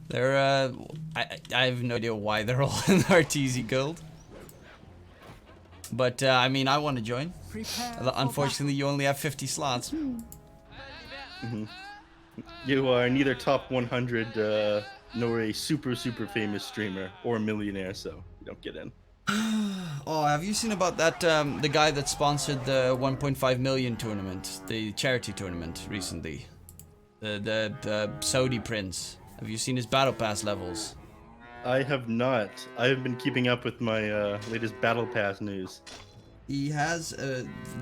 They're I have no idea why they're all in RTZ Guild. But I mean, I want to join. Unfortunately, you only have 50 slots. You are neither top 100 nor a super famous streamer or millionaire, so you don't get in. Oh, have you seen about that the guy that sponsored the 1.5 million tournament, the charity tournament recently? The Saudi prince. Have you seen his battle pass levels? I have not. I have been keeping up with my latest battle pass news. He has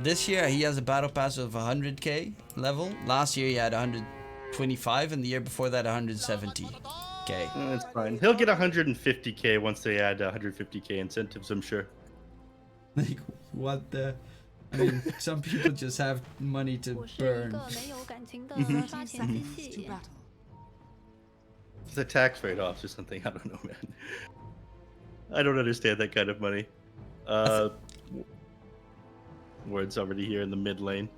this year he has a battle pass of 100k level. Last year he had 125, and the year before that 170k. That's fine. He'll get 150k once they add 150k incentives, I'm sure. Like, what the? I mean, some people just have money to burn. The tax write-offs or something. I don't know, man. I don't understand that kind of money. Ward's already here in the mid lane.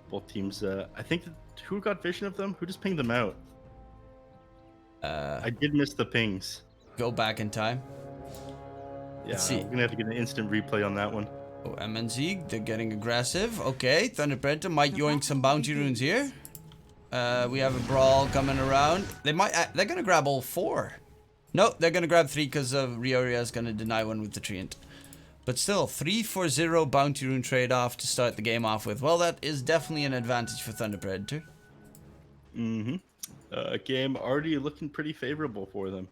Both teams. I think who got vision of them? Who just pinged them out? I did miss the pings. Go back in time. Yeah, Let's see. We're gonna have to get an instant replay on that one. Oh, MNZ, they're getting aggressive. Okay, Thunder Predator might yoink some bounty runes here. We have a brawl coming around. They're gonna grab all 4. No, they're gonna grab 3 because Rioria is gonna deny one with the Treant. But still, 3 for 0 bounty rune trade-off to start the game off with. Well, that is definitely an advantage for Thunder Predator. Game already looking pretty favorable for them.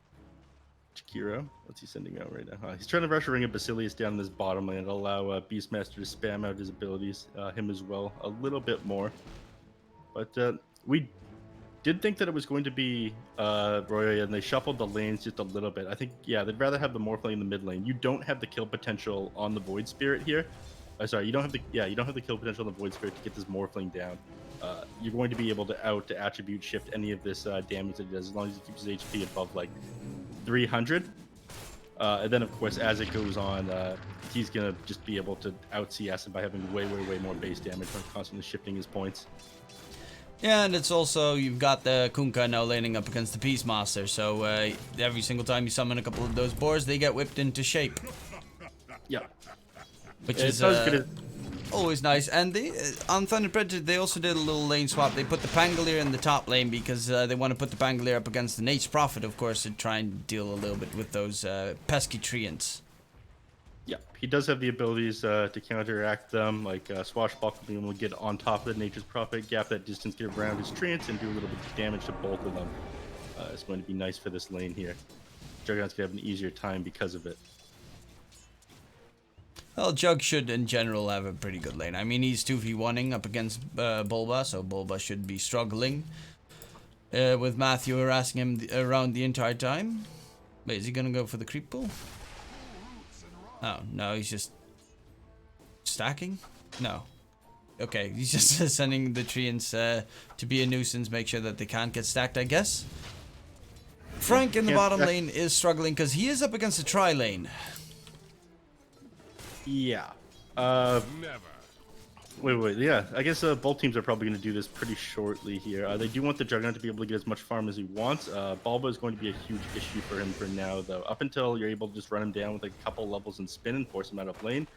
Chikiro, what's he sending out right now? He's trying to rush a Ring of Basilius down in this bottom lane and allow Beastmaster to spam out his abilities, him as well, a little bit more. But we did think that it was going to be Roya, and they shuffled the lanes just a little bit. I think, yeah, they'd rather have the Morphling in the mid lane. You don't have the kill potential on the Void Spirit here. Sorry, you don't have the kill potential on the Void Spirit to get this Morphling down. You're going to be able to attribute shift any of this damage that he does as long as he keeps his HP above like 300. And then, of course, as it goes on, he's going to just be able to out CS him by having way more base damage when constantly shifting his points. Yeah, and it's also, you've got the Kunkka now laning up against the Peacemaster, so every single time you summon a couple of those boars, they get whipped into shape. Yeah. Which is always nice. And on Thunder Predator, they also did a little lane swap. They put the Pangolier in the top lane because they want to put the Pangolier up against the Nate's Prophet, of course, to try and deal a little bit with those pesky treants. Yeah, he does have the abilities to counteract them, like Swashbuckle being able to get on top of the Nature's Prophet, gap that distance, get around his treants, and do a little bit of damage to both of them. It's going to be nice for this lane here. Juggernaut's going to have an easier time because of it. Well, Jug should, in general, have a pretty good lane. I mean, he's 2v1ing up against Bulba, so Bulba should be struggling with Matthew harassing him around the entire time. Wait, is he going to go for the creep pull? Oh, no, he's just stacking? No. Okay, he's just sending the treants to be a nuisance, make sure that they can't get stacked, I guess. Frank in the bottom lane is struggling because he is up against a tri lane. Yeah. Wait. Yeah, I guess both teams are probably going to do this pretty shortly here. They do want the Juggernaut to be able to get as much farm as he wants. Bulba is going to be a huge issue for him for now, though. Up until you're able to just run him down with a couple levels and spin and force him out of lane,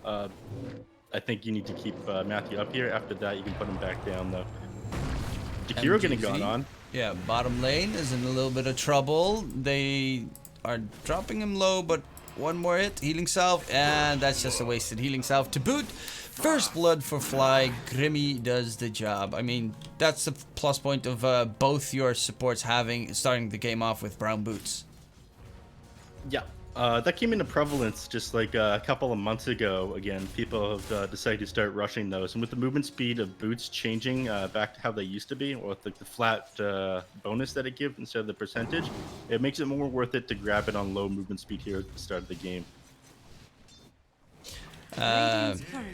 I think you need to keep Matthew up here. After that, you can put him back down, though. Jakiro getting gone on. Yeah, bottom lane is in a little bit of trouble. They are dropping him low, but one more hit, healing salve, and that's just a wasted healing salve to boot. First blood for Fly. Grimmy does the job. I mean, that's the plus point of both your supports starting the game off with brown boots. Yeah, that came into prevalence just like a couple of months ago. Again, people have decided to start rushing those, and with the movement speed of boots changing back to how they used to be, or with like the flat bonus that it gives instead of the percentage, it makes it more worth it to grab it on low movement speed here at the start of the game.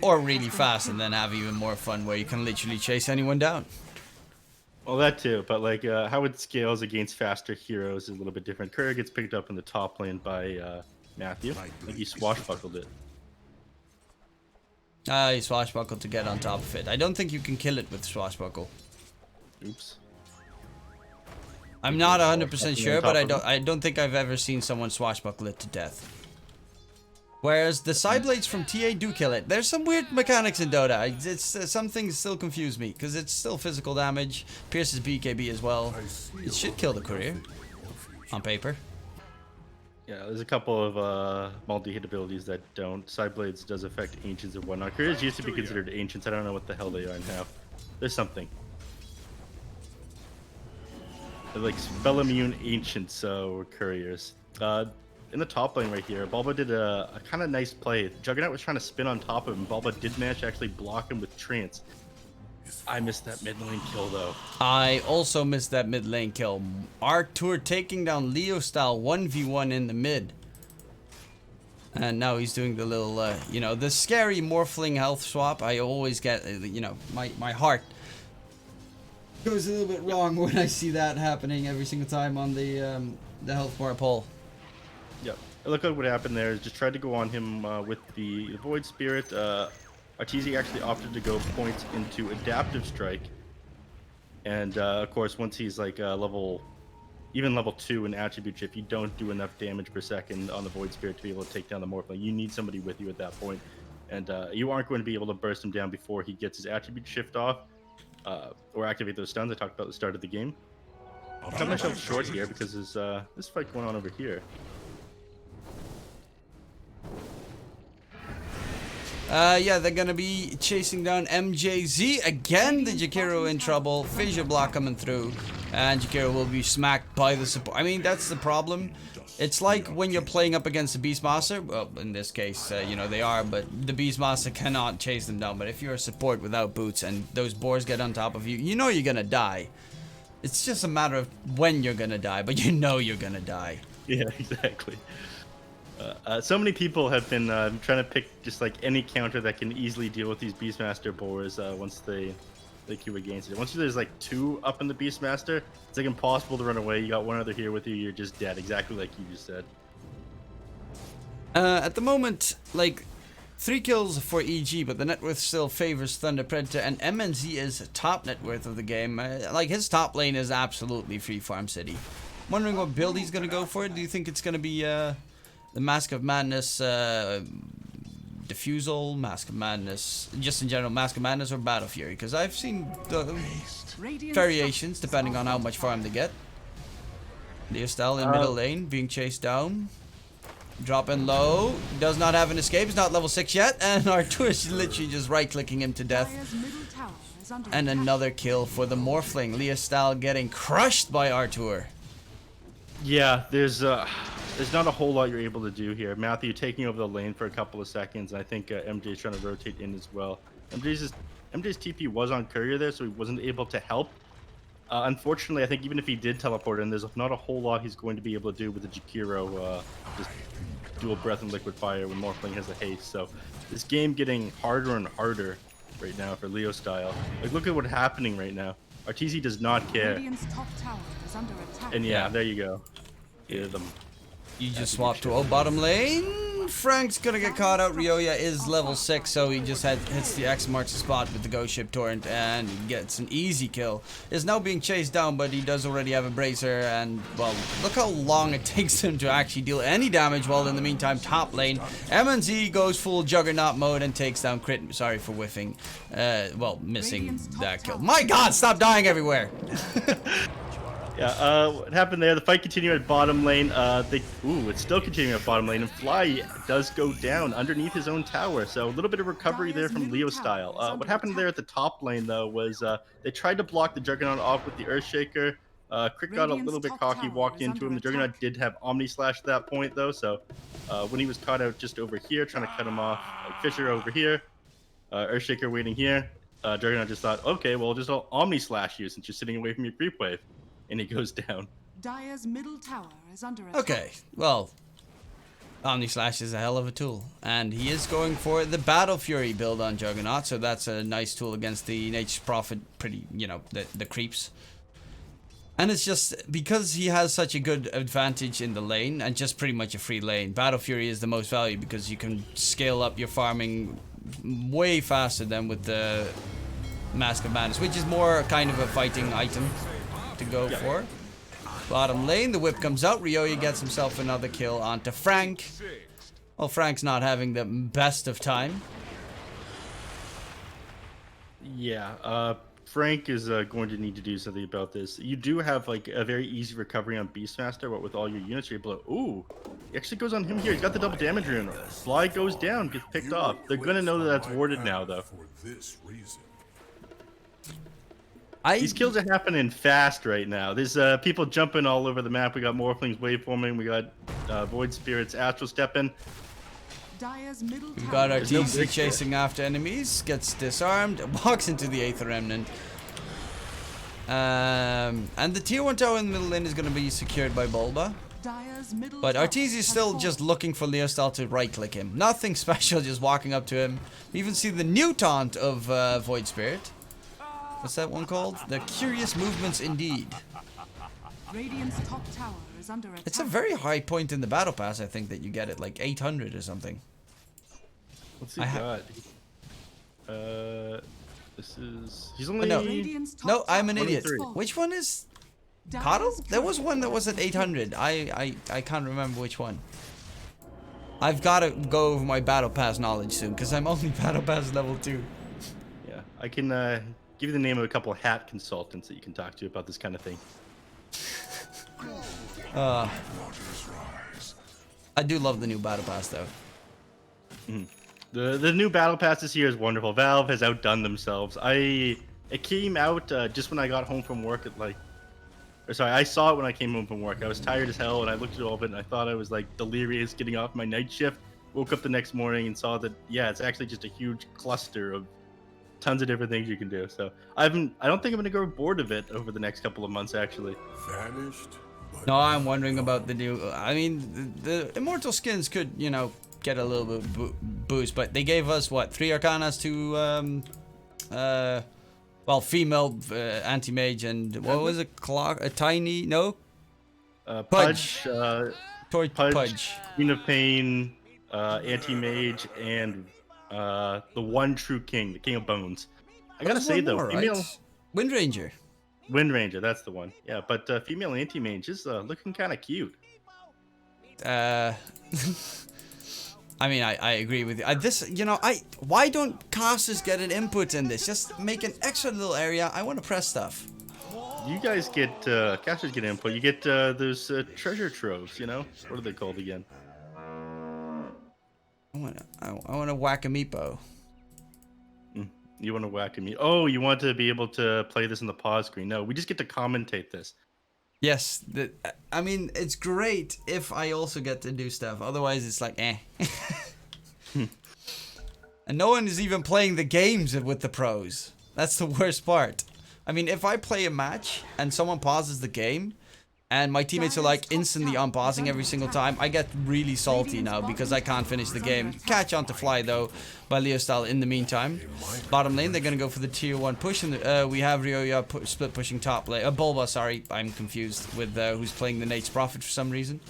Or really fast and then have even more fun where you can literally chase anyone down. Well, that too, but like how it scales against faster heroes is a little bit different. Courier gets picked up in the top lane by Matthew. I think he swashbuckled it. He swashbuckled to get on top of it. I don't think you can kill it with swashbuckle. Oops. I'm not 100% Swashbuckling sure, on but top of him. I don't think I've ever seen someone swashbuckle it to death. Whereas the side blades from TA do kill it. There's some weird mechanics in Dota. Some things still confuse me because it's still physical damage, pierces BKB as well. It should kill the courier on paper. Yeah, there's a couple of multi-hit abilities that don't. Sideblades does affect ancients and whatnot. Couriers used to be considered ancients. I don't know what the hell they are now. There's something. They're like spell immune ancients or couriers. In the top lane right here, Bulba did a kind of nice play. Juggernaut was trying to spin on top of him. Bulba did manage to actually block him with trance. I missed that mid lane kill though. I also missed that mid lane kill. Artur taking down Leo style 1v1 in the mid. And now he's doing the little, you know, the scary Morphling health swap. I always get, you know, my heart goes a little bit wrong when I see that happening every single time on the health bar pull. Yep. Look at what happened there. Just tried to go on him with the Void Spirit. Arteezy actually opted to go points into Adaptive Strike. And of course, once he's like even level 2 in Attribute Shift, you don't do enough damage per second on the Void Spirit to be able to take down the Morphling. You need somebody with you at that point. And you aren't going to be able to burst him down before he gets his Attribute Shift off or activate those stuns I talked about at the start of the game. I'll cut myself short here because there's this fight going on over here. Yeah, they're gonna be chasing down MJZ again. The Jakiro in trouble. Fissure block coming through, and Jakiro will be smacked by the support. I mean, that's the problem. It's like when you're playing up against the Beastmaster. Well, in this case, you know they are, but the Beastmaster cannot chase them down. But if you're a support without boots and those boars get on top of you, you know you're gonna die. It's just a matter of when you're gonna die, but you know you're gonna die. Yeah, exactly. So many people have been trying to pick just like any counter that can easily deal with these Beastmaster boars once they queue against it. Once there's like 2 up in the Beastmaster, it's like impossible to run away. You got one other here with you, you're just dead, exactly like you just said. At the moment, like 3 kills for EG, but the net worth still favors Thunder Predator, and MNZ is top net worth of the game. Like his top lane is absolutely free farm city. Wondering what build he's gonna go for. Do you think it's gonna be the Mask of Madness, Diffusal, Mask of Madness, just in general, Mask of Madness or Battle Fury? Because I've seen the variations depending on how much farm they get. Leostyle in middle lane, being chased down. Dropping low, does not have an escape, he's not level 6 yet, and Artur is literally just right-clicking him to death. And another kill for the Morphling. Leostyle getting crushed by Artur. Yeah, there's not a whole lot you're able to do here. Matthew taking over the lane for a couple of seconds, and I think MJ's trying to rotate in as well. MJ's TP was on Courier there, so he wasn't able to help. Unfortunately, I think even if he did teleport in, there's not a whole lot he's going to be able to do with the Jakiro, just dual breath and liquid fire when Morphling has a haste. So this game getting harder and harder right now for Leo style. Like, look at what's happening right now. Arteezy does not care. Top tower is under attack. And yeah, there you go. Hear them. You just swapped to bottom lane. Frank's gonna get caught out. Ryoya is level 6, so he just hits the X marks the spot with the Ghost Ship Torrent and gets an easy kill. Is now being chased down, but he does already have a Bracer, and well, look how long it takes him to actually deal any damage. While in the meantime, top lane, MNZ goes full Juggernaut mode and takes down Crit. Sorry for whiffing. Well, missing that kill. My God, stop dying everywhere. Yeah, what happened there? The fight continued at bottom lane. It's still continuing at bottom lane, and Fly does go down underneath his own tower. So a little bit of recovery there from Leo style. What happened there at the top lane though was they tried to block the Juggernaut off with the Earthshaker. Crit got a little bit cocky, walked into him. The Juggernaut did have Omni Slash at that point though, so when he was caught out just over here, trying to cut him off, like Fissure over here, Earthshaker waiting here. Juggernaut just thought, okay, well, just Omni Slash you since you're sitting away from your creep wave. And he goes down. Dire's middle tower is under attack. Okay, well, Omni Slash is a hell of a tool, and he is going for the Battle Fury build on Juggernaut, so that's a nice tool against the Nature's Prophet, pretty, you know, the creeps. And it's just because he has such a good advantage in the lane and just pretty much a free lane. Battle Fury is the most value because you can scale up your farming way faster than with the Mask of Madness, which is more kind of a fighting item to go for. Bottom lane, the whip comes out. Ryoya gets himself another kill onto Frank. Well, Frank's not having the best of time. Yeah, Frank is going to need to do something about this. You do have like a very easy recovery on Beastmaster, what with all your units, you're able to... Ooh, he actually goes on him here. He's got the double damage rune. Fly goes down, gets picked off. They're going to know that that's warded now, though. These kills are happening fast right now. There's people jumping all over the map. We got Morphlings waveforming. We got Void Spirits astral stepping. We've got our TC chasing after enemies, gets disarmed, walks into the Aether Remnant. And the tier 1 tower in the middle lane is going to be secured by Bulba. But Arteezy is still just looking for Leostal to right click him. Nothing special, just walking up to him. We even see the new taunt of Void Spirit. What's that one called? The Curious Movements Indeed. Radiant's top tower is under attack. It's a very high point in the battle pass, I think, that you get it, like 800 or something. What's he got? This is... He's only... No, I'm an idiot. Which one is... Coddle? There was one that was at 800. I can't remember which one. I've got to go over my battle pass knowledge soon, because I'm only battle pass level 2. Yeah, I can give you the name of a couple of hat consultants that you can talk to about this kind of thing. I do love the new battle pass, though. The new battle pass this year is wonderful. Valve has outdone themselves. It came out just when I got home from work at like... Or sorry, I saw it when I came home from work. I was tired as hell, and I looked at all of it, and I thought I was like delirious getting off my night shift. Woke up the next morning and saw that, yeah, it's actually just a huge cluster of tons of different things you can do. So I don't think I'm gonna go bored of it over the next couple of months, actually. Vanished. No, I'm wondering about the new... I mean, the Immortal skins could, you know, get a little bit boost, but they gave us, what, 3 Arcanas to, well, female anti-mage and, what was it, Clock, a Tiny, no? Pudge, Pudge. Queen of Pain, anti-mage, and the one true king, the King of Bones. I gotta say, though, female... Right? Wind Ranger. Wind Ranger, that's the one. Yeah, but female anti-mage is looking kind of cute. I mean, I agree with you. This, you know, why don't casters get an input in this? Just make an extra little area. I want to press stuff. You guys get, casters get input. You get those treasure troves, you know? What are they called again? I want to whack a meepo. You want to whack a meepo? Oh, you want to be able to play this in the pause screen. No, we just get to commentate this. Yes, I mean, it's great if I also get to do stuff. Otherwise, it's like, eh. And no one is even playing the games with the pros. That's the worst part. I mean, if I play a match and someone pauses the game, and my teammates are like instantly unpausing every single time, I get really salty now because I can't finish the game. Catch on to Fly though by Leostal in the meantime. Bottom lane, they're gonna go for the tier 1 push, and we have Ryoya split pushing top lane. Bulba, sorry, I'm confused with who's playing the Nate's Prophet for some reason.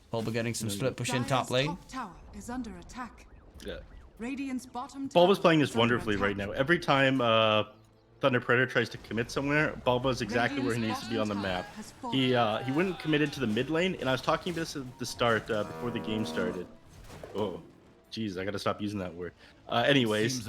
Bulba getting some split push in top lane. Tower is under attack. Yeah. Radiant's bottom Bulba's tower playing this is under wonderfully attack. right now. Every time Thunder Predator tries to commit somewhere, Bulba's exactly where he needs to be on the map. He wouldn't committed to the mid lane, and I was talking about this at the start before the game started. Oh, jeez, I gotta stop using that word. Anyways,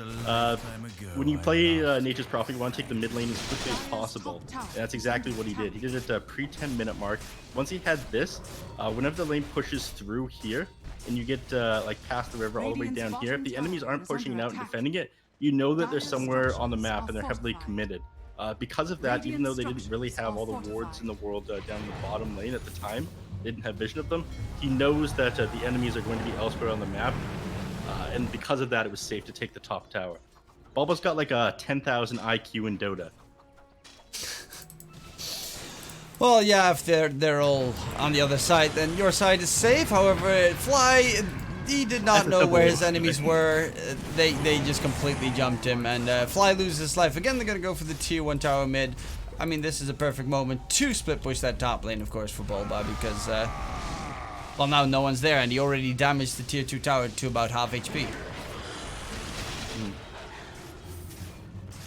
when you play Nature's Prophet, you want to take the mid lane as quickly as possible. And that's exactly what he did. He did it pre-10-minute mark. Once he had this, whenever the lane pushes through here, and you get like past the river all the way down here, if the enemies aren't pushing it out and defending it, you know that they're somewhere on the map and they're heavily committed. Because of that, even though they didn't really have all the wards in the world down the bottom lane at the time, they didn't have vision of them, he knows that the enemies are going to be elsewhere on the map, and because of that, it was safe to take the top tower. Bulba's got like a 10,000 IQ in Dota. Well, yeah, if they're all on the other side, then your side is safe. However, Fly, he did not know where his enemies were. They just completely jumped him, and Fly loses his life. Again, they're going to go for the tier 1 tower mid. I mean, this is a perfect moment to split push that top lane, of course, for Bulba, because, well, now no one's there, and he already damaged the tier 2 tower to about half HP.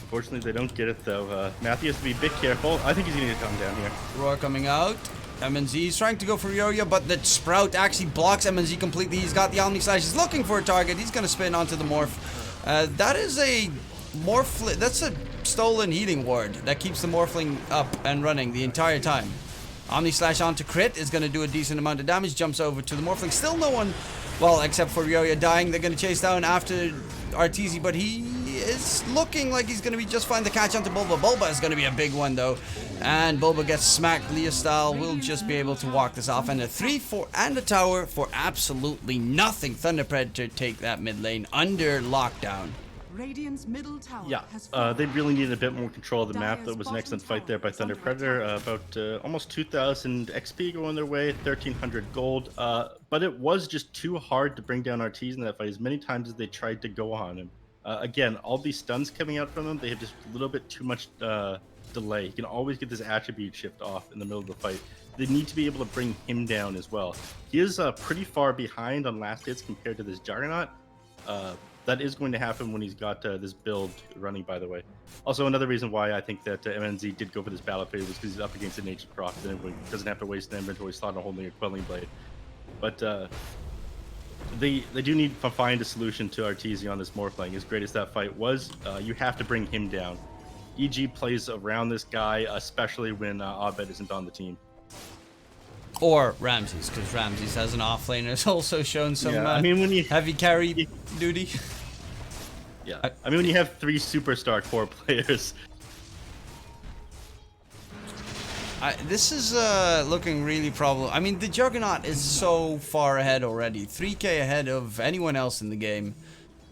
Fortunately, they don't get it though. Matthew has to be a bit careful. I think he's gonna get come down here. Roar coming out. MNZ is trying to go for Ryoya, but the Sprout actually blocks MNZ completely. He's got the Omni Slash. He's looking for a target. He's gonna spin onto the Morph. That is a Morph. That's a stolen healing ward that keeps the Morphling up and running the entire time. Omni Slash onto crit is gonna do a decent amount of damage. Jumps over to the Morphling. Still no one, well, except for Ryoya dying. They're gonna chase down after Arteezy, but he is looking like he's going to be just fine. The catch onto Bulba. Bulba is going to be a big one, though. And Bulba gets smacked. Leah style will just be able to walk this off. And a 3-4 and a tower for absolutely nothing. Thunder Predator take that mid lane under lockdown. Radiant's middle tower Yeah, has they really needed a bit more control of the map. That was an excellent fight there by Thunder Predator. About almost 2,000 XP going their way, 1,300 gold. But it was just too hard to bring down Arteezy in that fight as many times as they tried to go on him. Again, all these stuns coming out from them, they have just a little bit too much delay. You can always get this attribute shift off in the middle of the fight. They need to be able to bring him down as well. He is pretty far behind on last hits compared to this Juggernaut. That is going to happen when he's got this build running, by the way. Also, another reason why I think that MNZ did go for this battle phase was because he's up against a Nature's Prophet and doesn't have to waste an inventory slot on holding a Quelling Blade. But they do need to find a solution to Arteezy on this Morphling. As great as that fight was, you have to bring him down. EG plays around this guy, especially when Abed isn't on the team. Or Ramses, because Ramses has an offlaner has also shown some I mean, when you heavy carry duty. Yeah, I mean, when you have 3 superstar core players. This is looking really problem. I mean, the Juggernaut is so far ahead already, 3k ahead of anyone else in the game,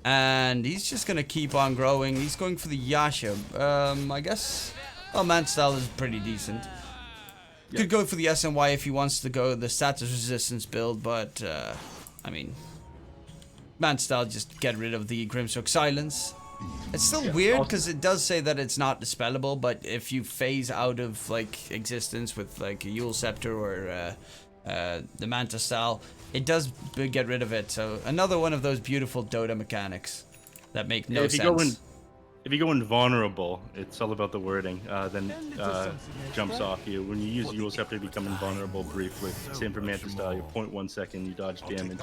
and he's just gonna keep on growing. He's going for the Yasha. I guess. Well, Manstyle is pretty decent. Yep. Could go for the SNY if he wants to go the status resistance build, but I mean, Manstyle just get rid of the Grimstroke Silence. It's still weird because it does say that it's not dispellable, but if you phase out of like existence with like a Yule Scepter or the Manta style, it does get rid of it. So another one of those beautiful Dota mechanics that make no sense. If you go invulnerable, it's all about the wording. Then jumps off you. When you use Yule Scepter, you become invulnerable briefly. Same for Manta style. You're 0.1 second, you dodge damage.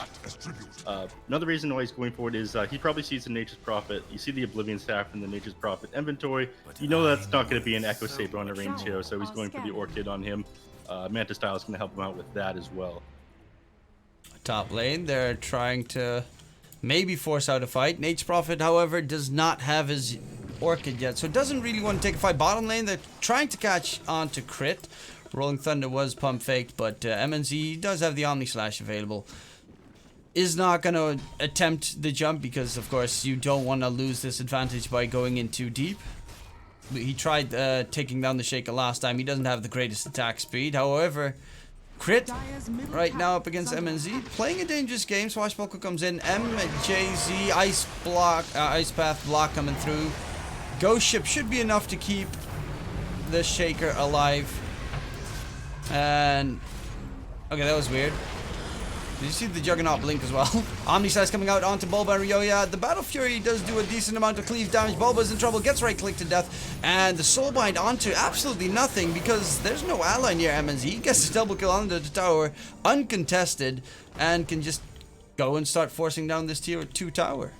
Another reason why he's going forward is he probably sees the Nature's Prophet. You see the Oblivion Staff in the Nature's Prophet inventory. You know that's not going to be an Echo Saber on a range hero, so he's going for the Orchid on him. Manta style is going to help him out with that as well. Top lane, they're trying to maybe force out a fight. Nature's Prophet, however, does not have his Orchid yet, so doesn't really want to take a fight. Bottom lane, they're trying to catch on to crit. Rolling Thunder was pump faked, but MNZ does have the Omni Slash available. Is not going to attempt the jump because, of course, you don't want to lose this advantage by going in too deep. He tried taking down the Shaker last time. He doesn't have the greatest attack speed. However, crit right now up against MNZ. Playing a dangerous game. Swashbuckler comes in. MJZ, Ice Path block coming through. Ghost Ship should be enough to keep the Shaker alive. And okay, that was weird. Did you see the Juggernaut blink as well? Omni-Size coming out onto Bulba and Ryoya. The Battle Fury does do a decent amount of cleave damage. Bulba's in trouble, gets right-clicked to death. And the Soulbind onto absolutely nothing because there's no ally near MNZ. He gets a double kill onto the tower, uncontested, and can just go and start forcing down this tier 2 tower.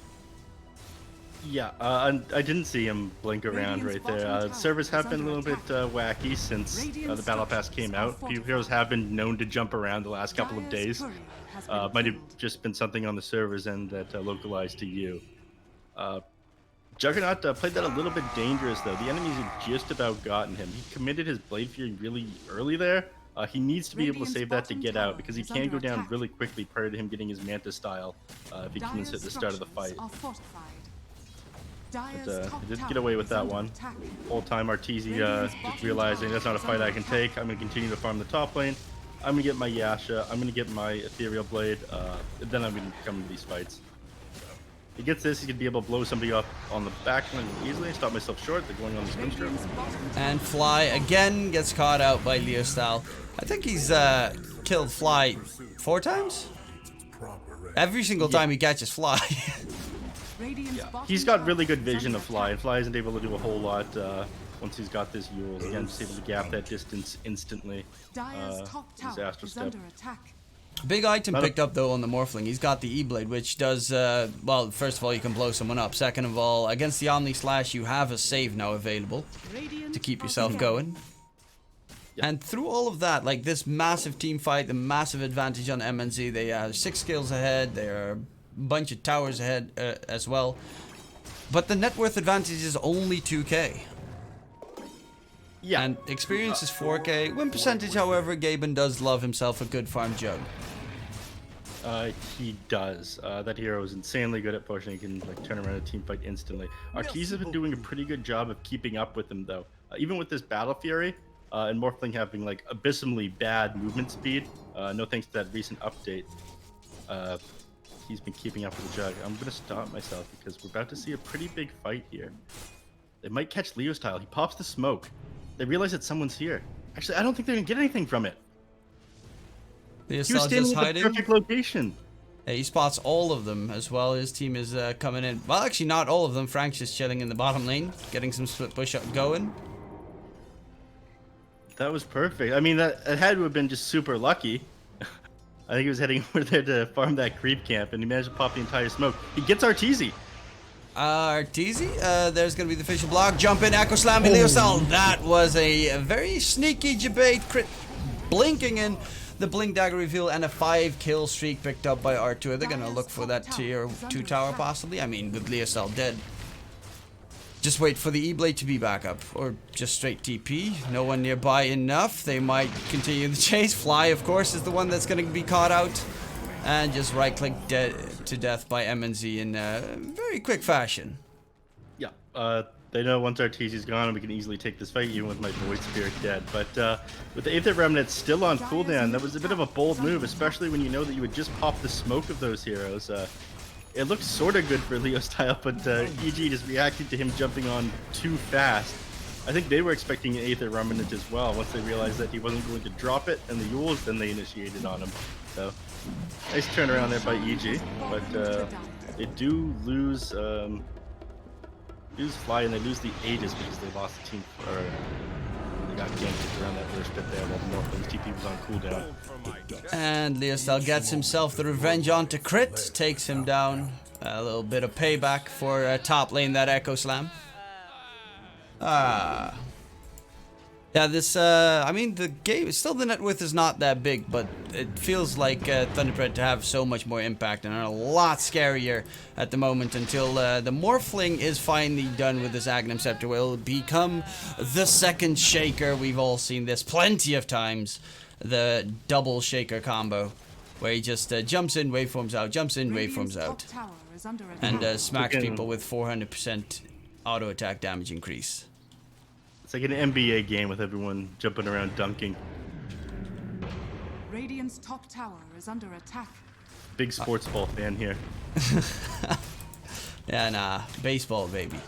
Yeah, I didn't see him blink around right there. Servers have been a little bit wacky since the Battle Pass came out. Heroes have been known to jump around the last couple of days. Might have just been something on the servers end that localized to you. Juggernaut played that a little bit dangerous though. The enemies had just about gotten him. He committed his Blade Fury really early there. He needs to be able to save that to get out because he can go down really quickly prior to him getting his Manta style if he can hit the start of the fight. But he did get away with that one. Whole time Arteezy just realizing that's not a fight I can take. I'm going to continue to farm the top lane. I'm going to get my Yasha. I'm going to get my Ethereal Blade. Then I'm going to come to these fights. If he gets this, he's going to be able to blow somebody up on the back line easily. Stop myself short. They're going on the Grimstroke. And Fly again gets caught out by Leo Style. I think he's killed Fly 4 times? Every single time he catches Fly. Radiant's Yeah, bottom he's got tower really good is vision under of Fly, and attack. Fly isn't able to do a whole lot once he's got this Yule. Again, just able to gap that distance instantly. Dire's top tower Disaster is step. under attack. Big item Not a- picked up though on the Morphling. He's got the E-Blade, which does, well, first of all, you can blow someone up. Second of all, against the Omni Slash, you have a save now available Radiant to keep are yourself scanning. going. Yeah. And through all of that, like this massive team fight, the massive advantage on MNZ, they are 6 skills ahead, they are a bunch of towers ahead as well. But the net worth advantage is only 2k. Yeah, And experience is 4k. Win percentage, however, Gaben does love himself a good farm jug. he does. That hero is insanely good at pushing. He can like turn around a team fight instantly. Arteez has been doing a pretty good job of keeping up with him, though. Even with this Battle Fury and Morphling having like abysmally bad movement speed, no thanks to that recent update, he's been keeping up with the jug. I'm gonna stop myself because we're about to see a pretty big fight here. They might catch Leo style. He pops the smoke. They realize that someone's here. Actually, I don't think they're gonna get anything from it. The He was Assault standing just in the hiding. perfect location. Yeah, he spots all of them as well. His team is coming in. Well, actually, not all of them. Frank's just chilling in the bottom lane, getting some split push up going. That was perfect. I mean, that it had to have been just super lucky. I think he was heading over there to farm that creep camp, and he managed to pop the entire smoke. He gets Arteezy. Arteezy, there's going to be the official block. Jump in, Echo Slam, Heliosal. That was a very sneaky debate. Crit blinking in. The Blink Dagger reveal and a 5-kill streak picked up by R2. They're going to look for that tier 2 tower possibly. I mean, with Leosal dead. Just wait for the E-Blade to be back up. Or just straight TP. No one nearby enough. They might continue the chase. Fly, of course, is the one that's going to be caught out. And just right-click to death by MNZ in very quick fashion. Yeah, they know once Arteezy's gone, we can easily take this fight, even with my Void Spirit dead. But with the Aether Remnant still on cooldown, that was a bit of a bold move, especially when you know that you would just pop the smoke of those heroes. It looked sort of good for Leo style, but EG just reacting to him jumping on too fast. I think they were expecting an Aether Remnant as well. Once they realized that he wasn't going to drop it and the Yules, then they initiated on him. So, nice turnaround there by EG. But they do lose Fly and they lose the Aegis because they lost the team, or they got ganked around that first bit there while the Morphling's TP was on cooldown. And Leostal gets himself the revenge onto Crit, takes him down. A little bit of payback for top lane, that Echo Slam. Yeah, this, I mean, the game, still the net worth is not that big, but it feels like Thunderbird to have so much more impact and a lot scarier at the moment until the Morphling is finally done with this Agnum Scepter. Will become the second Shaker. We've all seen this plenty of times. The double Shaker combo, where he just jumps in, waveforms out, jumps in, waveforms out, and smacks people with 400% auto attack damage increase. It's like an NBA game with everyone jumping around dunking. Radiant's top tower is under attack. Big sports ball fan here. Yeah, nah, baseball, baby.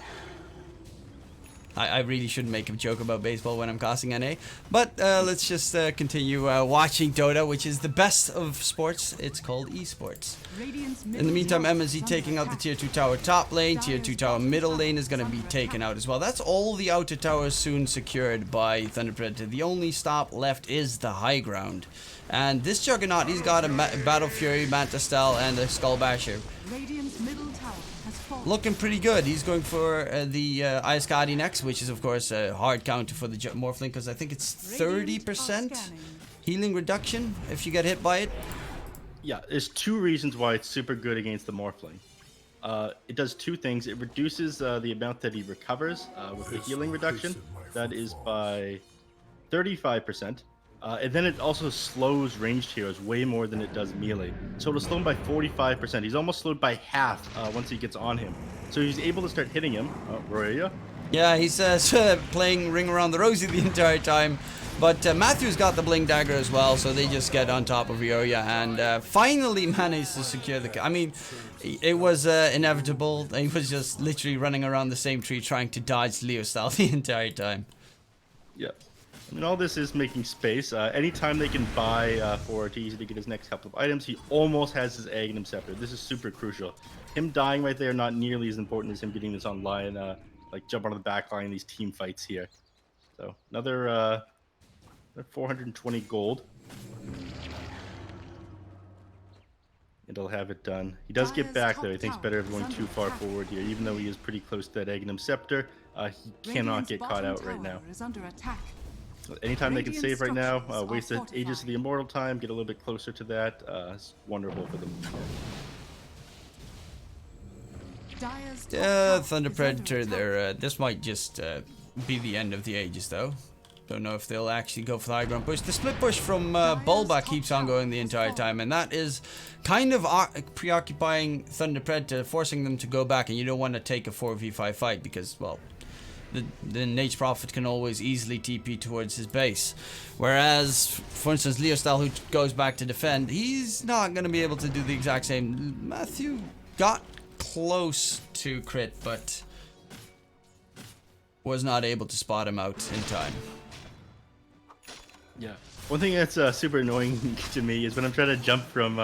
I really shouldn't make a joke about baseball when I'm casting NA, but let's just continue watching Dota, which is the best of sports. It's called esports. In the meantime, MNZ taking out the tier 2 tower top lane, tier 2 tower middle lane is going to be taken out as well. That's all the outer towers soon secured by Thunder Predator. The only stop left is the high ground. And this Juggernaut, he's got a Battle Fury, Manta Style, and a Skull Basher. Radiant's middle tower has fallen. Looking pretty good. He's going for the Iascadi next, which is of course a hard counter for the Morphling, because I think it's 30% healing reduction if you get hit by it. Yeah, there's two reasons why it's super good against the Morphling. It does two things. It reduces the amount that he recovers with the healing reduction. That is by 35%. And then it also slows ranged heroes way more than it does melee. So it'll slow him by 45%. He's almost slowed by half once he gets on him. So he's able to start hitting him. Roya? Yeah, he's playing Ring Around the Rosie the entire time. But Matthew's got the Blink Dagger as well, so they just get on top of Ryoya and finally manage to secure the kill. I mean, it was inevitable. He was just literally running around the same tree trying to dodge Leo style the entire time. Yeah. I mean, all this is making space. Anytime they can buy for Arteezy to get his next couple of items, he almost has his Aghanim Scepter. This is super crucial. Him dying right there, not nearly as important as him getting this online, like jump onto the back line in these team fights here. So another 420 gold. And he'll have it done. He does get back though. He thinks better of going too far forward here, even though he is pretty close to that Aghanim Scepter. He cannot get caught out right now. Anytime they can save right now, waste the Aegis of the Immortal time, get a little bit closer to that. It's wonderful for them. Yeah, Thunder Predator there. This might just be the end of the Aegis though. Don't know if they'll actually go for the high ground push. The split push from Bulba keeps on going the entire time, and that is kind of preoccupying Thunder Predator, forcing them to go back, and you don't want to take a 4v5 fight because, well, the Nate's Prophet can always easily TP towards his base. Whereas, for instance, Leostyle, who goes back to defend, he's not going to be able to do the exact same. Matthew got close to crit, but was not able to spot him out in time. Yeah. One thing that's super annoying to me is when I'm trying to jump from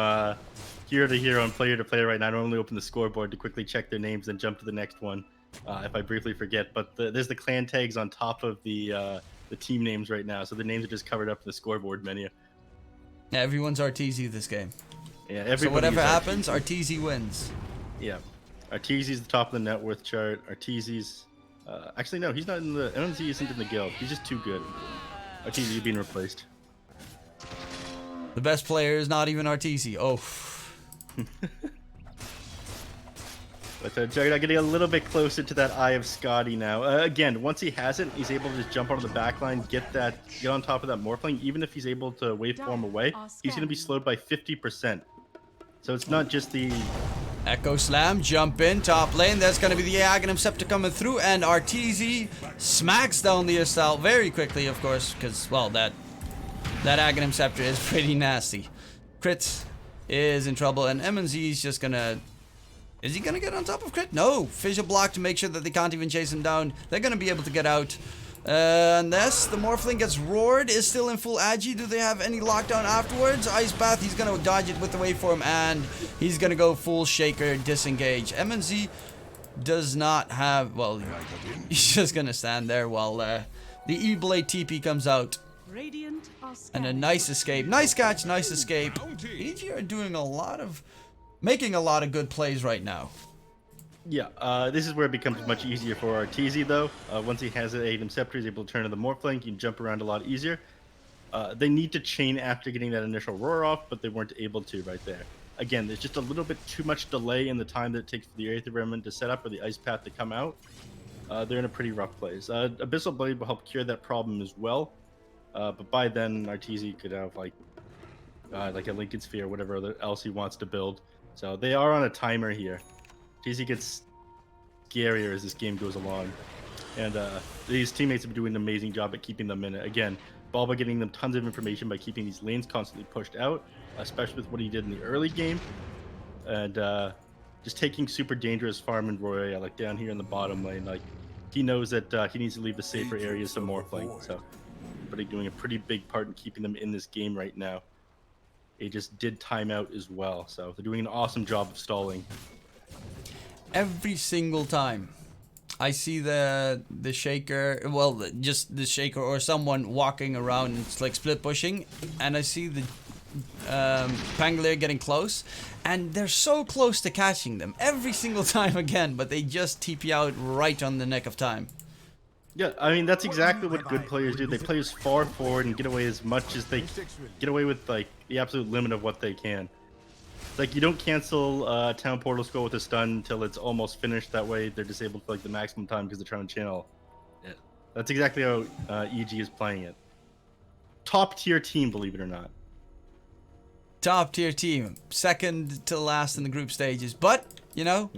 hero to hero and player to player right now, I normally open the scoreboard to quickly check their names and jump to the next one if I briefly forget. But there's the clan tags on top of the team names right now, so the names are just covered up in the scoreboard menu. Yeah, everyone's Arteezy this game. Yeah, so whatever happens, Arteezy wins. Yeah. Arteezy's the top of the net worth chart. Arteezy's... actually, no, he's not in the... MMZ isn't in the guild. He's just too good. Arteezy being replaced. The best player is not even Arteezy. Oh. But Juggernaut getting a little bit closer to that Eye of Scotty now. Again, once he has it, he's able to just jump onto the backline, get on top of that Morphling. Even if he's able to waveform away, he's going to be slowed by 50%. So it's not just the... Echo Slam, jump in, top lane. There's going to be the Aghanim Scepter coming through, and Arteezy smacks down the Leostyle very quickly, of course, because, well, that Aghanim Scepter is pretty nasty. Crit is in trouble, and MNZ is just going to... Is he going to get on top of Crit? No. Fissure block to make sure that they can't even chase him down. They're going to be able to get out. Unless the Morphling gets roared, is still in full agi. Do they have any lockdown afterwards? Ice Bath, he's going to dodge it with the waveform, and he's going to go full Shaker, disengage. MNZ does not have... Well, he's just going to stand there while the E-Blade TP comes out. And a nice escape. Nice catch, nice escape. EG are doing a lot of... Making a lot of good plays right now. Yeah, this is where it becomes much easier for Arteezy, though. Once he has an Aghanim Scepter, he's able to turn to the Morphling. He can jump around a lot easier. They need to chain after getting that initial roar off, but they weren't able to right there. Again, there's just a little bit too much delay in the time that it takes for the Aether Remnant to set up or the Ice Path to come out. They're in a pretty rough place. Abyssal Blade will help cure that problem as well. But by then, Arteezy could have like a Lincoln Sphere or whatever else he wants to build. So they are on a timer here. Arteezy gets scarier as this game goes along. And these teammates have been doing an amazing job at keeping them in it. Again, Bulba getting them tons of information by keeping these lanes constantly pushed out, especially with what he did in the early game. And just taking super dangerous farm and Royale, like down here in the bottom lane. Like, he knows that he needs to leave the safer areas to Morphling. So, but he's doing a pretty big part in keeping them in this game right now. They just did timeout as well, so they're doing an awesome job of stalling. Every single time I see the Shaker, well, just the Shaker or someone walking around, it's like split pushing, and I see the Pangolier getting close, and they're so close to catching them every single time again, but they just TP out right on the neck of time. Yeah, I mean, that's exactly what good players do. They play as far forward and get away as much as they get away with, like, the absolute limit of what they can. It's like, you don't cancel Town Portal Skull with a stun until it's almost finished. That way, they're disabled for, like, the maximum time because they're trying to channel. Yeah. That's exactly how EG is playing it. Top tier team, believe it or not. Top tier team. Second to last in the group stages. But, you know,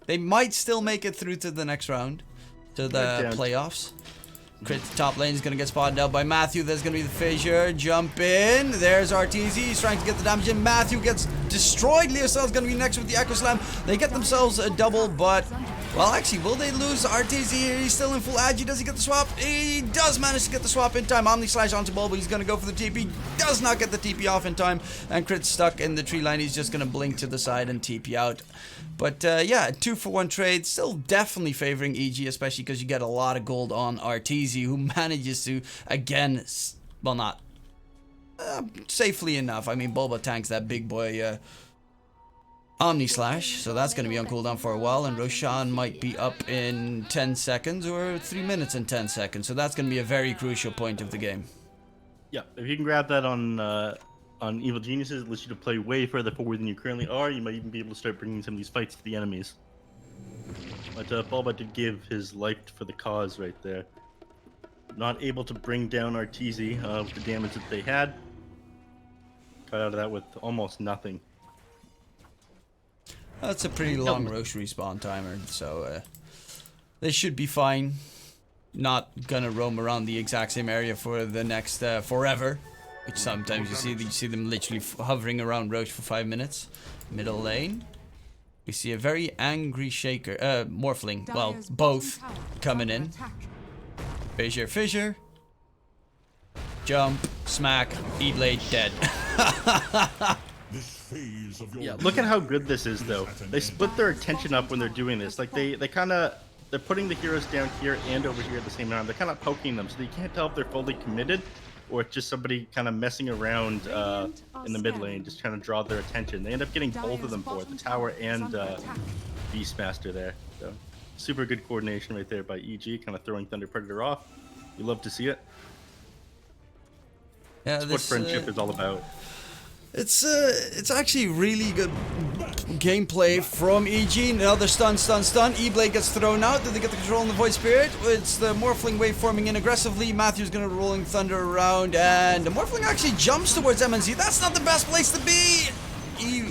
they might still make it through to the next round. To the playoffs. Crit top lane is going to get spotted out by Matthew. There's going to be the fissure. Jump in. There's Arteezy. He's trying to get the damage in. Matthew gets destroyed. Leostyle's going to be next with the Echo Slam. They get themselves a double, but Well, actually, will they lose RTZ here? He's still in full agi. Does he get the swap? He does manage to get the swap in time. Omni Slash onto Bulba. He's going to go for the TP. Does not get the TP off in time. And Crit's stuck in the tree line. He's just going to blink to the side and TP out. But yeah, 2-for-1 trade. Still definitely favoring EG, especially because you get a lot of gold on RTZ, who manages to, again, well, not safely enough. I mean, Bulba tanks that big boy Omni Slash, so that's going to be on cooldown for a while, and Roshan might be up in 10 seconds or 3 minutes and 10 seconds, so that's going to be a very crucial point of the game. Yeah, if you can grab that on Evil Geniuses, it lets you to play way further forward than you currently are. You might even be able to start bringing some of these fights to the enemies. But Bulba did give his life for the cause right there. Not able to bring down Arteezy with the damage that they had. Got out of that with almost nothing. That's a pretty long Roche respawn timer, so they should be fine. Not gonna roam around the exact same area for the next forever, which sometimes you see them literally hovering around Roche for 5 minutes. Middle lane, we see a very angry Shaker, Morphling, well, both coming in. Fissure, jump, smack, E-Blade, dead. Yeah, look at how good this is, though. They split their attention up when they're doing this. Like they're putting the heroes down here and over here at the same time. They're kind of poking them, so you can't tell if they're fully committed or it's just somebody kind of messing around in the mid lane, just trying to draw their attention. They end up getting both of them for it, the tower and Beastmaster there. So super good coordination right there by EG, kind of throwing Thunder Predator off. You love to see it. Yeah, that's what friendship is all about. It's actually really good gameplay from EG. Another stun. E-Blade gets thrown out. Did they get the control on the Void Spirit? It's the Morphling wave forming in aggressively. Matthew's gonna Rolling Thunder around, and the Morphling actually jumps towards MNZ. That's not the best place to be.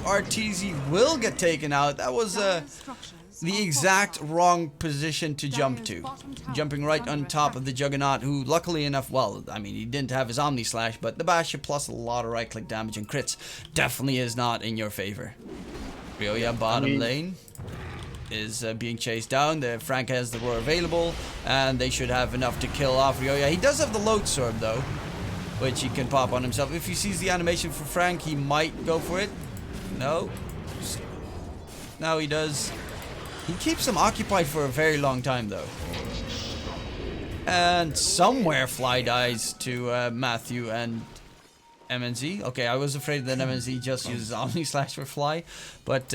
RTZ will get taken out. That was the exact wrong position to jump to. Jumping right on top of the Juggernaut, who luckily enough, well, I mean, he didn't have his Omni Slash, but the Basher plus a lot of right-click damage and crits definitely is not in your favor. Ryoya bottom lane is being chased down. The Frank has the roar available, and they should have enough to kill off Ryoya. He does have the Loadstorm, though, which he can pop on himself. If he sees the animation for Frank, he might go for it. No. Now he does. He keeps them occupied for a very long time, though. And somewhere Fly dies to Matthew and MNZ. Okay, I was afraid that MNZ just uses Omni Slash for Fly, but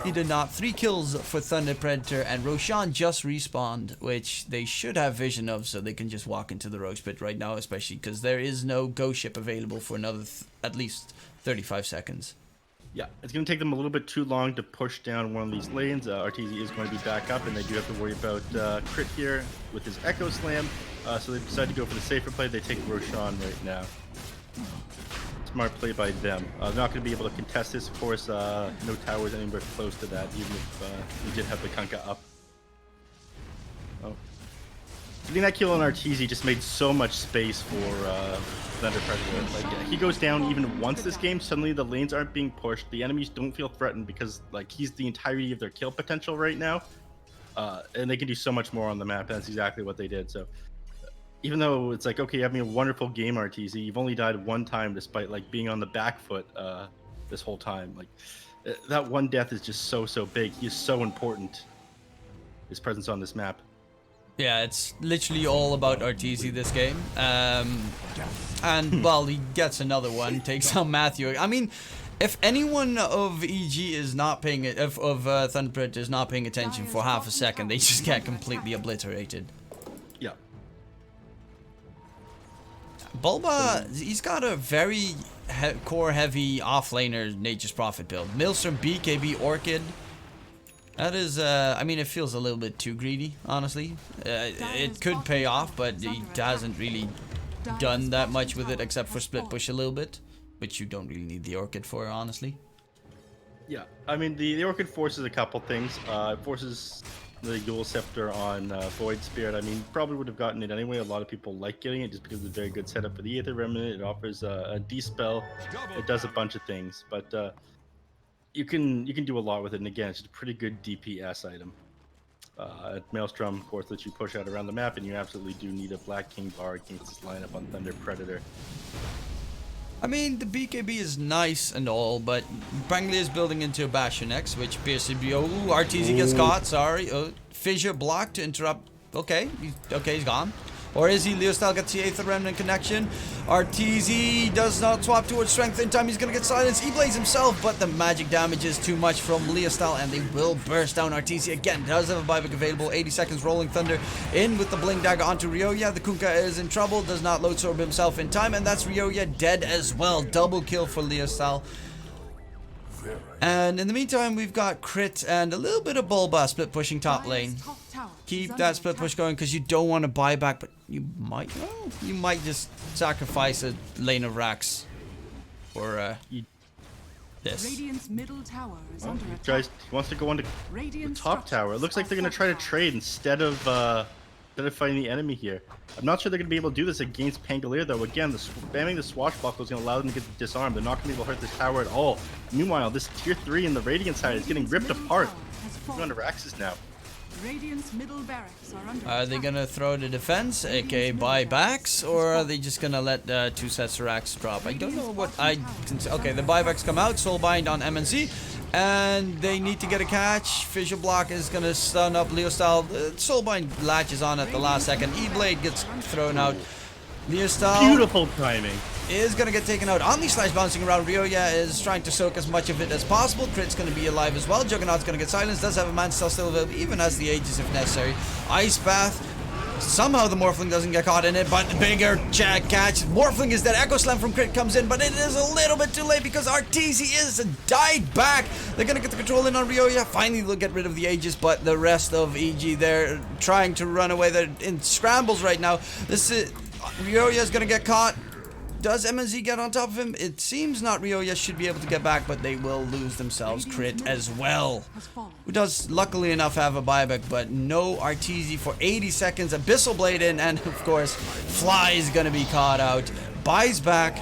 he did not. 3 kills for Thunder Predator, and Roshan just respawned, which they should have vision of, so they can just walk into the Roach Pit right now, especially because there is no Ghost Ship available for another at least 35 seconds. Yeah, it's going to take them a little bit too long to push down one of these lanes. RTZ is going to be back up, and they do have to worry about Crit here with his Echo Slam. So they decide to go for the safer play. They take Roshan right now. Smart play by them. They're not going to be able to contest this, of course. No towers anywhere close to that, even if you did have the Kunkka up. Oh. Getting that kill on RTZ just made so much space for Thunder Predator. Like, he goes down even once this game, suddenly the lanes aren't being pushed. The enemies don't feel threatened because like he's the entirety of their kill potential right now. And they can do so much more on the map. That's exactly what they did. So even though it's like, okay, you're having a wonderful game, RTZ, you've only died one time despite like being on the back foot this whole time. Like that one death is just so big. He is so important, his presence on this map. Yeah, it's literally all about RTZ this game. And, well, he gets another one, takes on Matthew. I mean, if anyone of EG is not paying it, of Thunder Predator is not paying attention for half a second, they just get completely obliterated. Yeah. Bulba, he's got a very core-heavy off-laner Nature's Prophet build. Maelstrom, BKB, Orchid. That is, I mean, it feels a little bit too greedy, honestly. It could pay off, but he hasn't really done that much with it except for split push a little bit, which you don't really need the Orchid for, honestly. Yeah, I mean, the Orchid forces a couple things. It forces the Dual Scepter on Void Spirit. I mean, probably would have gotten it anyway. A lot of people like getting it just because it's a very good setup for the Aether Remnant. It offers a D-Spell. It does a bunch of things, but you can do a lot with it, and again, it's just a pretty good DPS item. Maelstrom, of course, lets you push out around the map, and you absolutely do need a Black King bar against this lineup on Thunder Predator. I mean, the BKB is nice and all, but Bangli is building into a Bastion X, which appears to be... Oh, RTZ gets caught, sorry. Fissure blocked to interrupt. Okay, he's gone. Or is he? Leostyle gets the 8th Remnant connection. RTZ does not swap towards strength in time. He's going to get silenced. He plays himself, but the magic damage is too much from Leostyle, and they will burst down. RTZ again does have a buyback available. 80 seconds. Rolling Thunder in with the Blink Dagger onto Ryoya. The Kunkka is in trouble. Does not load sorb himself in time, and that's Ryoya dead as well. Double kill for Leostyle. And in the meantime, we've got Crit and a little bit of Bulba split pushing top lane. Keep that split push going because you don't want to buy back, but you might just sacrifice a lane of Rax for this. Radiant's middle tower is under attack. Guys, he wants to go on to the top tower. It looks like they're going to try to trade instead of fighting the enemy here. I'm not sure they're going to be able to do this against Pangolier, though. Again, spamming the swashbuckle is going to allow them to get disarmed. They're not going to be able to hurt this tower at all. Meanwhile, this tier 3 in the Radiant side is getting ripped apart. We're going to Raxes now. Radiant's middle barracks are under Are they going to throw the defense, aka buybacks, or are they just going to let 2 sets of Rax drop? I don't know what I can say. Okay, the buybacks come out. Soulbind on MNC. And they need to get a catch. Fissure Block is going to stun up Leostyle. Soulbind latches on at the last second. E-Blade gets thrown out. Leostyle Beautiful timing. is going to get taken out. Omni Slash bouncing around. Ryoya is trying to soak as much of it as possible. Crit's going to be alive as well. Juggernaut's going to get silenced. Does have a Man Cell still available, even has the Aegis if necessary. Ice Bath. Somehow the Morphling doesn't get caught in it, but bigger catch. Morphling is dead. Echo Slam from Crit comes in, but it is a little bit too late because RTZ is died back. They're going to get the control in on Ryoya. Finally, they'll get rid of the Aegis, but the rest of EG, they're trying to run away. They're in scrambles right now. Ryoya is going to get caught. Does MNZ get on top of him? It seems not. Ryoya should be able to get back, but they will lose themselves. Crit as well. Who does, luckily enough, have a buyback, but no RTZ for 80 seconds. Abyssal Blade in, and of course, Fly is going to be caught out. Buys back.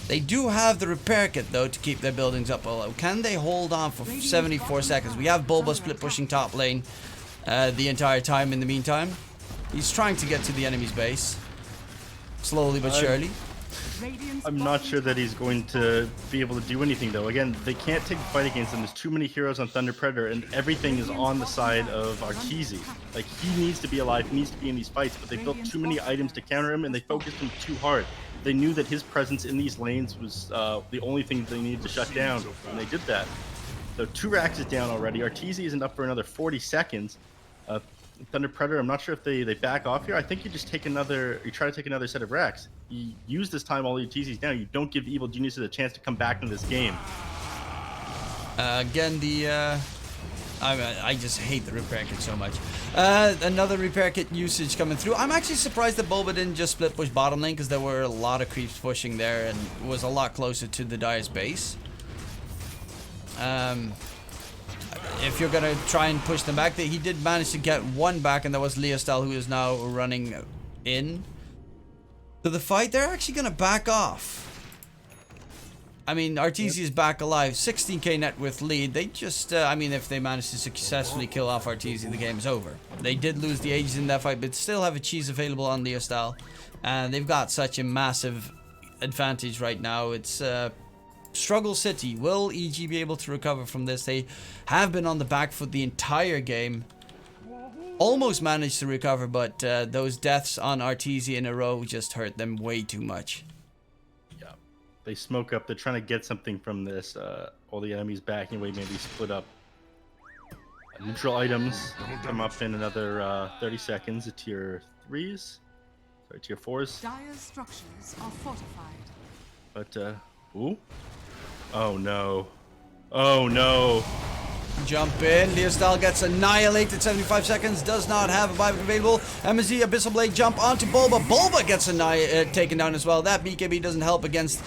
They do have the repair kit, though, to keep their buildings up. Can they hold on for 74 seconds? We have Bulba split pushing top lane the entire time in the meantime. He's trying to get to the enemy's base. Slowly but surely. I'm not sure that he's going to be able to do anything, though. Again, they can't take the fight against him. There's too many heroes on Thunder Predator, and everything is on the side of Arteezy. Like, he needs to be alive, he needs to be in these fights, but they built too many items to counter him, and they focused him too hard. They knew that his presence in these lanes was the only thing they needed to shut down, and they did that. So 2 racks is down already. Arteezy isn't up for another 40 seconds. Thunder Predator, I'm not sure if they back off here. I think you just take you try to take another set of racks. You use this time all your TC's down. You don't give the Evil Geniuses a chance to come back into this game. Again, I just hate the repair kit so much. Another repair kit usage coming through. I'm actually surprised that Bulba didn't just split push bottom lane because there were a lot of creeps pushing there and was a lot closer to the Dire's base. If you're gonna try and push them back, he did manage to get one back, and that was Leostyle, who is now running in to the fight. They're actually gonna back off. I mean, Arteezy is back alive. 16k net worth lead. They just, I mean, if they manage to successfully kill off Arteezy, the game's over. They did lose the Aegis in that fight, but still have a cheese available on Leostyle, and they've got such a massive advantage right now. It's Struggle City. Will EG be able to recover from this? They have been on the back foot the entire game. Almost managed to recover, but those deaths on Arteezy in a row just hurt them way too much. Yeah, they smoke up. They're trying to get something from this. All the enemies backing away, maybe split up. Neutral items come up in another 30 seconds. The tier 3s. Sorry, tier 4s. Dire's structures are fortified. But, ooh. Oh no. Oh no. Jump in. Leostyle gets annihilated. 75 seconds. Does not have a buyback available. MSZ Abyssal Blade jump onto Bulba. Bulba gets taken down as well. That BKB doesn't help against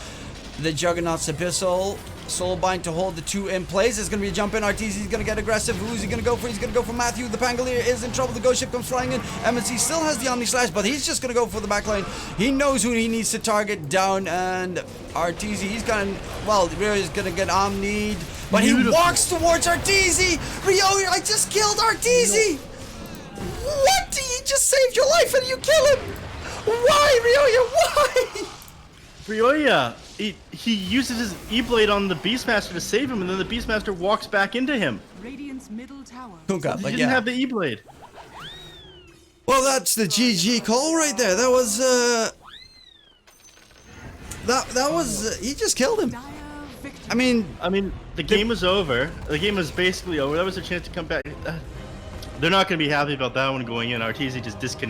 the Juggernaut's Abyssal. Soulbind to hold the 2 in place. There's going to be a jump in. Arteezy's going to get aggressive. Who's he going to go for? He's going to go for Matthew. The Pangolier is in trouble. The Ghost Ship comes flying in. MNC still has the Omni Slash, but he's just going to go for the backline. He knows who he needs to target down, and Arteezy, he's going to, well, Rio's going to get Omni'd, but he walks towards Arteezy. Rio, I just killed Arteezy. What? He just saved your life and you kill him. Why, Rioya? Why? Rioya, he uses his E-Blade on the Beastmaster to save him, and then the Beastmaster walks back into him. Radiant's middle tower. Kunkka, He but didn't yeah. have the E-Blade. Well, that's the GG call right there. That was, that was, he just killed him. Dire victory. I mean, The game was over. The game was basically over. That was a chance to come back. They're not going to be happy about that one going in. Arteezy just disconnected.